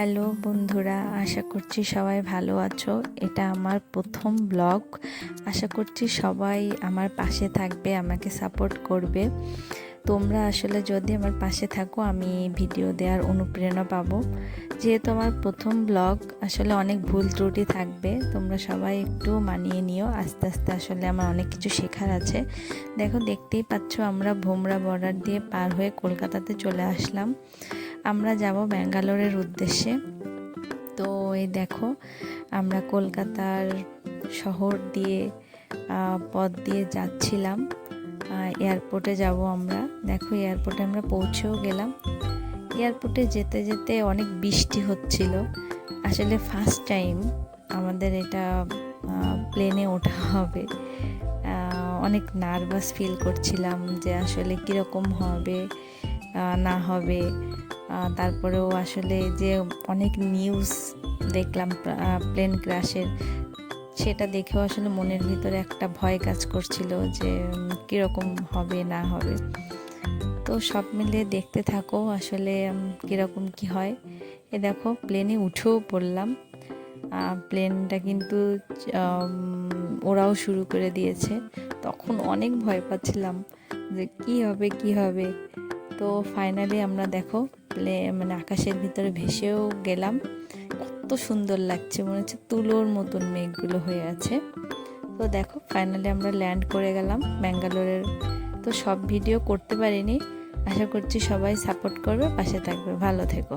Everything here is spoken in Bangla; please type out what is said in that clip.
হ্যালো বন্ধুরা, আশা করছি সবাই ভালো আছো। এটা আমার প্রথম ব্লগ। আশা করছি সবাই আমার পাশে থাকবে, আমাকে সাপোর্ট করবে। তোমরা আসলে যদি আমার পাশে থাকো আমি ভিডিও দেওয়ার অনুপ্রেরণা পাবো। যেহেতু আমার প্রথম ব্লগ, আসলে অনেক ভুল ত্রুটি থাকবে, তোমরা সবাই একটু মানিয়ে নিও। আস্তে আস্তে আসলে আমার অনেক কিছু শেখার আছে। দেখতেই পাচ্ছ, আমরা ভোমরা বর্ডার দিয়ে পার হয়ে কলকাতাতে চলে আসলাম। আমরা যাব ব্যাঙ্গালোরের উদ্দেশ্যে। তো এই দেখো, আমরা কলকাতার শহর দিয়ে পথ দিয়ে যাচ্ছিলাম। এয়ারপোর্টে যাব আমরা। দেখো, এয়ারপোর্টে আমরা পৌঁছেও গেলাম। এয়ারপোর্টে যেতে যেতে অনেক বৃষ্টি হচ্ছিল। আসলে ফার্স্ট টাইম আমাদের এটা প্লেনে ওঠা হবে। অনেক নার্ভাস ফিল করছিলাম যে আসলে কীরকম হবে না হবে। তারপরেও আসলে যে অনেক নিউজ দেখলাম প্লেন ক্র্যাশের, সেটা দেখেও আসলে মনের ভিতরে একটা ভয় কাজ করছিল যে কীরকম হবে না হবে। তো সব মিলে দেখতে থাকো আসলে কীরকম কি হয়। এ দেখো, প্লেনে উঠেও পড়লাম। প্লেনটা কিন্তু ওরাও শুরু করে দিয়েছে। তখন অনেক ভয় পাচ্ছিলাম যে কি হবে। তো ফাইনালি আমরা দেখো আকাশের ভিতরে ভেসেও গেলাম। কত সুন্দর লাগছে, মনে হচ্ছে তুলোর মতন মেঘগুলো হয়ে আছে। তো দেখো, ফাইনালি আমরা ল্যান্ড করে গেলাম ব্যাঙ্গালোরের। তো সব ভিডিও করতে পারিনি। আশা করছি সবাই সাপোর্ট করবে, পাশে থাকবে। ভালো থেকো।